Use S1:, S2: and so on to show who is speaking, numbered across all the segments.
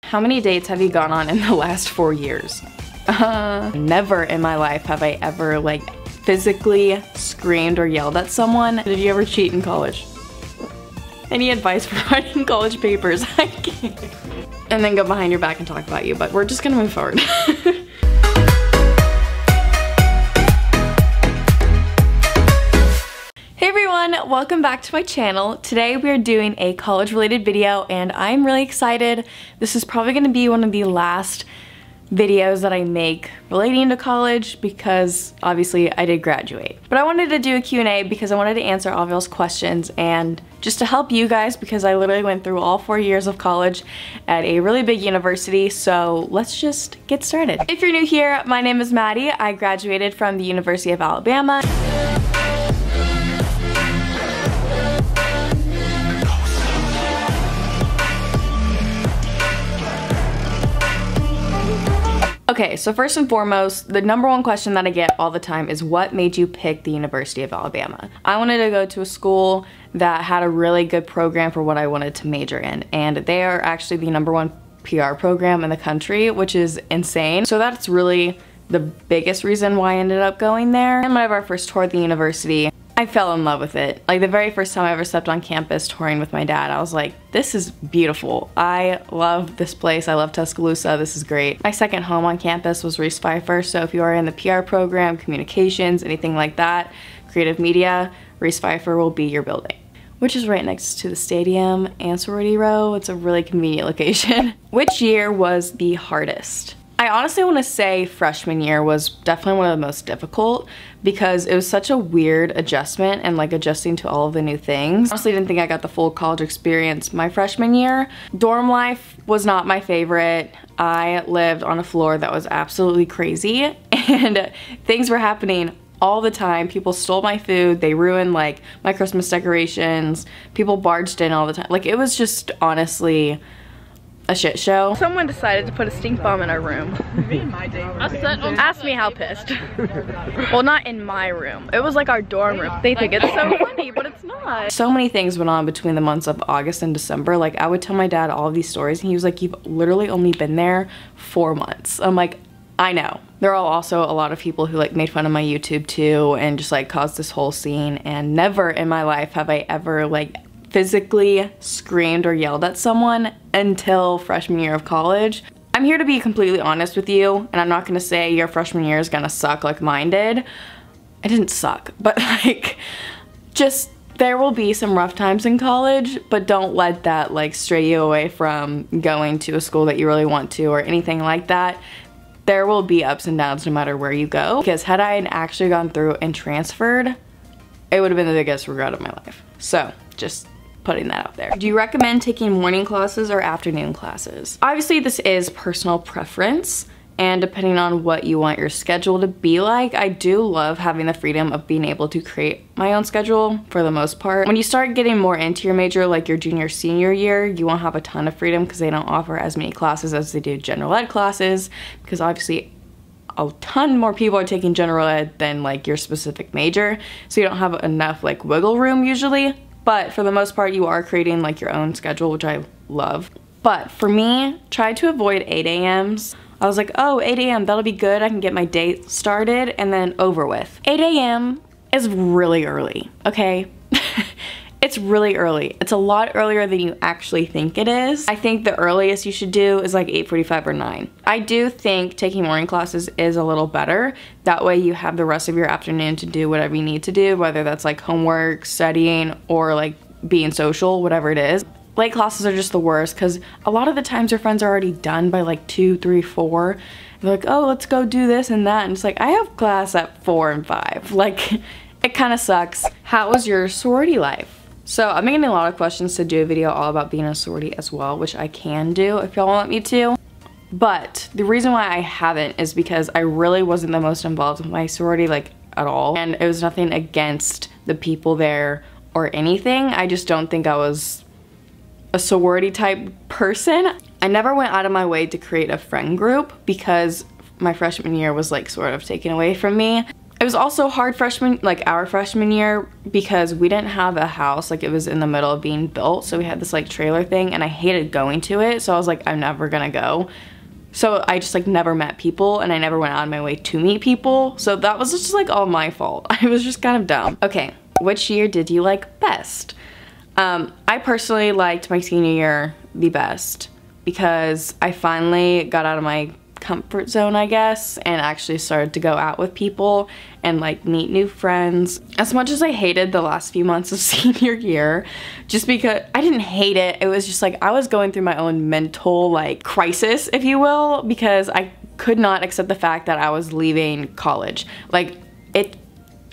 S1: How many dates have you gone on in the last 4 years? Never in my life have I ever like physically screamed or yelled at someone. Did you ever cheat in college? Any advice for writing college papers? I can't. And then go behind your back and talk about you, but we're just gonna move forward. Hey everyone, welcome back to my channel. Today we are doing a college related video and I'm really excited. This is probably going to be one of the last videos that I make relating to college because obviously I did graduate. But I wanted to do a Q&A because I wanted to answer all of y'all's questions and just to help you guys because I literally went through all 4 years of college at a really big university, so let's just get started. If you're new here, my name is Maddie. I graduated from the University of Alabama. Okay, so first and foremost, the number one question that I get all the time is what made you pick the University of Alabama? I wanted to go to a school that had a really good program for what I wanted to major in, and they are actually the #1 PR program in the country, which is insane. So that's really the biggest reason why I ended up going there. And whenever I first toured the university, I fell in love with it. Like the very first time I ever stepped on campus touring with my dad, I was like, this is beautiful. I love this place. I love Tuscaloosa. This is great. My second home on campus was Reese Pfeiffer. So if you are in the PR program, communications, anything like that, creative media, Reese Pfeiffer will be your building, which is right next to the stadium and Sorority Row. It's a really convenient location. Which year was the hardest? I honestly want to say freshman year was definitely one of the most difficult because it was such a weird adjustment and like adjusting to all of the new things. Honestly didn't think I got the full college experience my freshman year. Dorm life was not my favorite. I lived on a floor that was absolutely crazy and things were happening all the time. People stole my food, they ruined like my Christmas decorations, people barged in all the time. Like it was just honestly a shit show. Someone decided to put a stink bomb in our room. Ask me how pissed. Well, not in my room. It was like our dorm room. They think it's so funny, but it's not. So many things went on between the months of August and December. Like I would tell my dad all of these stories and he was like, you've literally only been there 4 months. I'm like, I know. There are also a lot of people who like made fun of my YouTube too and just like caused this whole scene, and never in my life have I ever like physically screamed or yelled at someone until freshman year of college. I'm here to be completely honest with you, and I'm not gonna say your freshman year is gonna suck like mine did. It didn't suck, but like, just there will be some rough times in college, but don't let that like stray you away from going to a school that you really want to or anything like that. There will be ups and downs no matter where you go, because had I actually gone through and transferred, it would have been the biggest regret of my life. So just putting that out there. Do you recommend taking morning classes or afternoon classes? Obviously this is personal preference, and depending on what you want your schedule to be like, I do love having the freedom of being able to create my own schedule for the most part. When you start getting more into your major, like your junior, senior year, you won't have a ton of freedom because they don't offer as many classes as they do general ed classes, because obviously a ton more people are taking general ed than like your specific major, so you don't have enough like wiggle room usually. But for the most part, you are creating like your own schedule, which I love. But for me, try to avoid 8 a.m.s. I was like, oh, 8 a.m., that'll be good. I can get my day started and then over with. 8 a.m. is really early, okay? It's really early. It's a lot earlier than you actually think it is. I think the earliest you should do is like 8:45 or 9. I do think taking morning classes is a little better. That way you have the rest of your afternoon to do whatever you need to do, whether that's like homework, studying, or like being social, whatever it is. Late classes are just the worst because a lot of the times your friends are already done by like 2, 3, 4. They're like, oh, let's go do this and that. And it's like, I have class at 4 and 5. Like, it kind of sucks. How was your sorority life? So I've been getting a lot of questions to do a video all about being a sorority as well, which I can do if y'all want me to. But the reason why I haven't is because I really wasn't the most involved with my sorority like at all. And it was nothing against the people there or anything. I just don't think I was a sorority type person. I never went out of my way to create a friend group because my freshman year was like sort of taken away from me. It was also hard our freshman year, because we didn't have a house. Like, it was in the middle of being built, so we had this like trailer thing, and I hated going to it, so I was like, I'm never gonna go. So I just like never met people, and I never went out of my way to meet people, so that was just like all my fault. I was just kind of dumb. Okay, which year did you like best? I personally liked my senior year the best, because I finally got out of my comfort zone, I guess, and actually started to go out with people and like meet new friends. As much as I hated the last few months of senior year, just because I didn't hate it, it was just like I was going through my own mental like crisis, if you will, because I could not accept the fact that I was leaving college. Like, it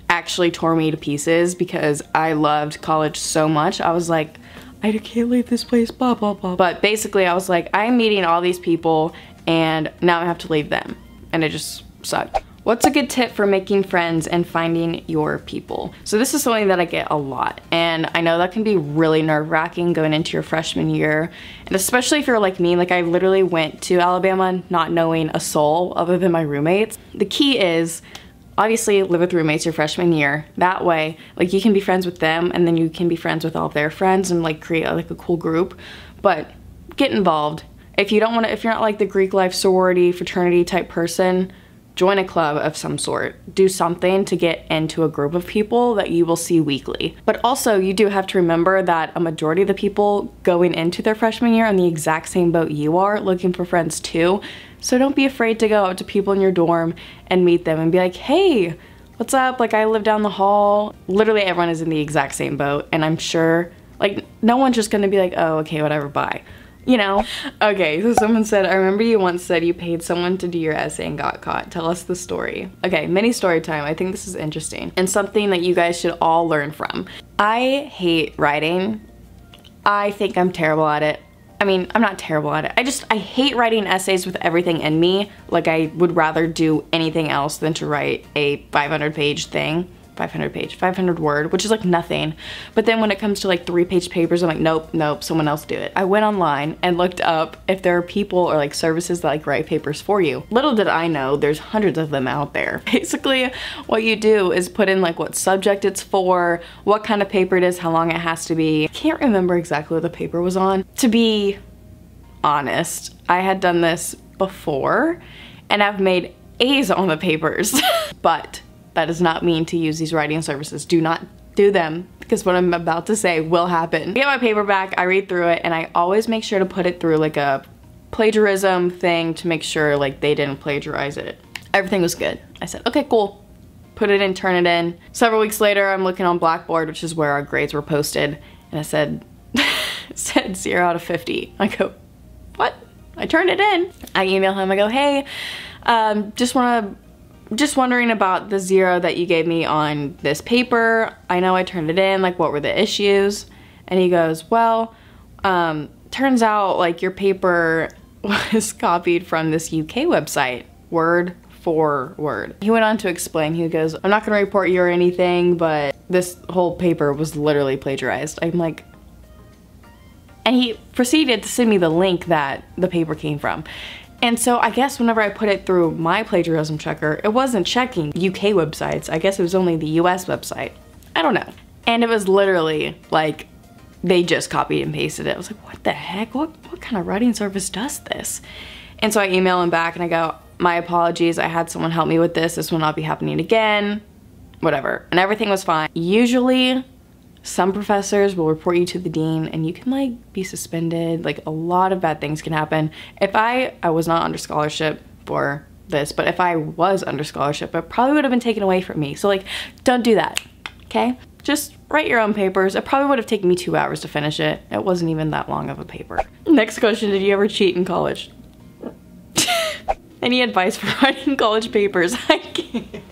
S1: actually tore me to pieces because I loved college so much. I was like, I can't leave this place, blah blah blah. But basically I was like, I'm meeting all these people and now I have to leave them, and it just sucked. What's a good tip for making friends and finding your people? So this is something that I get a lot, and I know that can be really nerve-wracking going into your freshman year, and especially if you're like me. Like, I literally went to Alabama not knowing a soul other than my roommates. The key is, obviously, live with roommates your freshman year. That way, like, you can be friends with them, and then you can be friends with all of their friends and like create like a cool group. But get involved. If you don't want to, if you're not like the Greek life sorority fraternity type person, join a club of some sort. Do something to get into a group of people that you will see weekly. But also, you do have to remember that a majority of the people going into their freshman year on the exact same boat you are, looking for friends too. So don't be afraid to go out to people in your dorm and meet them and be like, hey, what's up? Like, I live down the hall. Literally everyone is in the exact same boat, and I'm sure, like, no one's just gonna be like, oh, okay, whatever, bye. You know? Okay, so someone said, I remember you once said you paid someone to do your essay and got caught. Tell us the story. Okay, mini story time. I think this is interesting and something that you guys should all learn from. I hate writing. I think I'm terrible at it. I mean, I'm not terrible at it. I hate writing essays with everything in me. Like, I would rather do anything else than to write a 500-page thing. 500 word, which is like nothing. But then when it comes to like 3-page papers, I'm like, nope, someone else do it. I went online and looked up if there are people or like services that like write papers for you. Little did I know, there's hundreds of them out there. Basically, what you do is put in like what subject it's for, what kind of paper it is, how long it has to be. I can't remember exactly what the paper was on. To be honest, I had done this before and I've made A's on the papers. But that does not mean to use these writing services. Do not do them, because what I'm about to say will happen. I get my paper back, I read through it, and I always make sure to put it through like a plagiarism thing to make sure like they didn't plagiarize it. Everything was good. I said, okay, cool. Put it in, turn it in. Several weeks later, I'm looking on Blackboard, which is where our grades were posted, and it said, it said 0 out of 50. I go, what? I turned it in. I email him, I go, hey, just wondering about the 0 that you gave me on this paper. I know I turned it in, like, what were the issues? And he goes, well, turns out like your paper was copied from this UK website, word for word. He went on to explain, he goes, I'm not gonna report you or anything, but this whole paper was literally plagiarized. I'm like, and he proceeded to send me the link that the paper came from. And so I guess whenever I put it through my plagiarism checker, it wasn't checking UK websites. I guess it was only the US website. I don't know. And it was literally like, they just copied and pasted it. I was like, what the heck? What kind of writing service does this? And so I email him back and I go, my apologies, I had someone help me with this. This will not be happening again. Whatever. And everything was fine. Usually, some professors will report you to the dean and you can like be suspended. Like, a lot of bad things can happen. If I was not under scholarship for this, but if I was under scholarship, it probably would have been taken away from me. So like, don't do that, okay? Just write your own papers. It probably would have taken me 2 hours to finish it. It wasn't even that long of a paper. Next question, did you ever cheat in college? Any advice for writing college papers? I can't.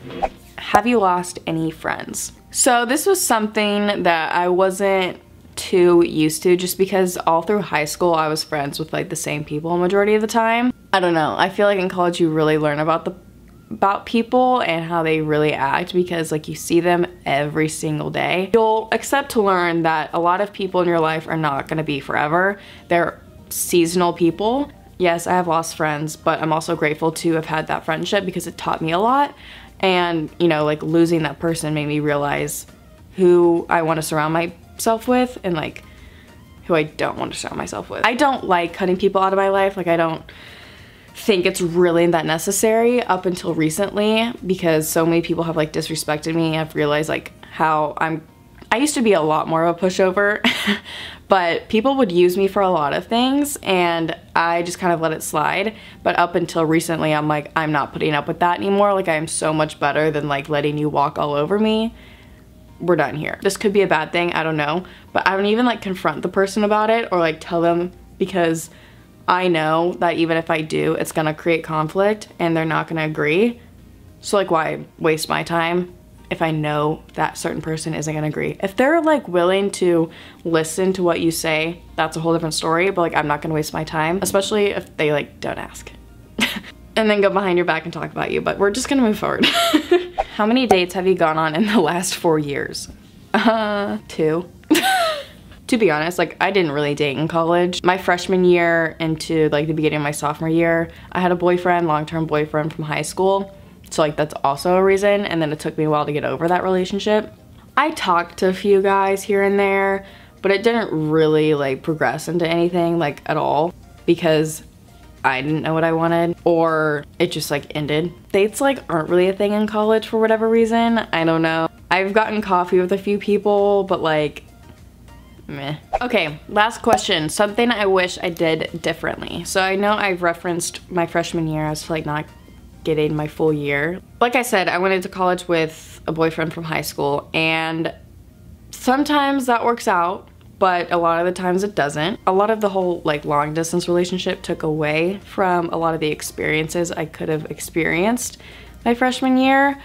S1: Have you lost any friends? So this was something that I wasn't too used to, just because all through high school I was friends with like the same people a majority of the time. I don't know, I feel like in college you really learn about people and how they really act, because like you see them every single day. You'll accept to learn that a lot of people in your life are not gonna be forever. They're seasonal people. Yes, I have lost friends, but I'm also grateful to have had that friendship because it taught me a lot. And, you know, like losing that person made me realize who I want to surround myself with and like who I don't want to surround myself with. I don't like cutting people out of my life. Like I don't think it's really that necessary up until recently, because so many people have like disrespected me. I've realized like how I used to be a lot more of a pushover, but people would use me for a lot of things and I just kind of let it slide. But up until recently, I'm like, I'm not putting up with that anymore. Like I am so much better than like letting you walk all over me. We're done here. This could be a bad thing, I don't know, but I don't even like confront the person about it or like tell them, because I know that even if I do, it's gonna create conflict and they're not gonna agree. So like why waste my time if I know that certain person isn't gonna agree? If they're like willing to listen to what you say, that's a whole different story, but like I'm not gonna waste my time, especially if they like don't ask. And then go behind your back and talk about you, but we're just gonna move forward. How many dates have you gone on in the last 4 years? 2. To be honest, like I didn't really date in college. My freshman year into like the beginning of my sophomore year, I had a boyfriend, long-term boyfriend from high school. So like that's also a reason, and then it took me a while to get over that relationship. I talked to a few guys here and there, but it didn't really like progress into anything like at all, because I didn't know what I wanted, or it just like ended. Dates like aren't really a thing in college for whatever reason. I don't know. I've gotten coffee with a few people, but like, meh. Okay, last question. Something I wish I did differently. So I know I've referenced my freshman year as like not getting my full year. Like I said, I went into college with a boyfriend from high school, and sometimes that works out, but a lot of the times it doesn't. A lot of the whole like long distance relationship took away from a lot of the experiences I could have experienced my freshman year,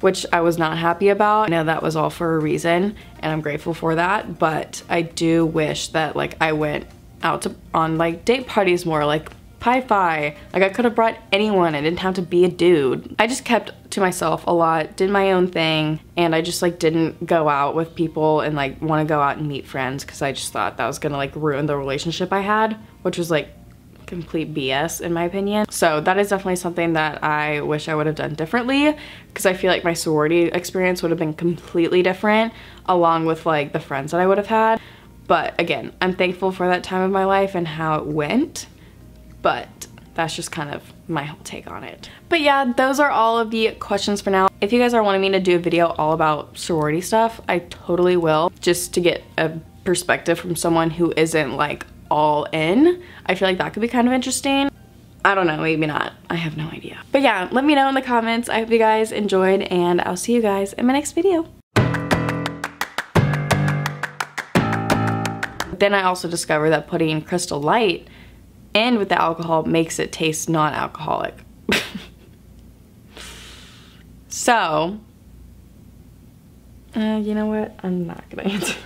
S1: which I was not happy about. I know that was all for a reason and I'm grateful for that, but I do wish that like I went out on like date parties more, like Pi-Fi. Like I could have brought anyone, it didn't have to be a dude. I just kept to myself a lot, did my own thing, and I just like didn't go out with people and like want to go out and meet friends, because I just thought that was gonna like ruin the relationship I had, which was like complete BS in my opinion. So that is definitely something that I wish I would have done differently, because I feel like my sorority experience would have been completely different, along with like the friends that I would have had. But again, I'm thankful for that time of my life and how it went. But that's just kind of my whole take on it. But yeah, those are all of the questions for now. If you guys are wanting me to do a video all about sorority stuff, I totally will, just to get a perspective from someone who isn't like all in. I feel like that could be kind of interesting. I don't know, maybe not. I have no idea. But yeah, let me know in the comments. I hope you guys enjoyed, and I'll see you guys in my next video. Then I also discovered that putting Crystal Light and with the alcohol makes it taste non-alcoholic. So, you know what? I'm not gonna answer.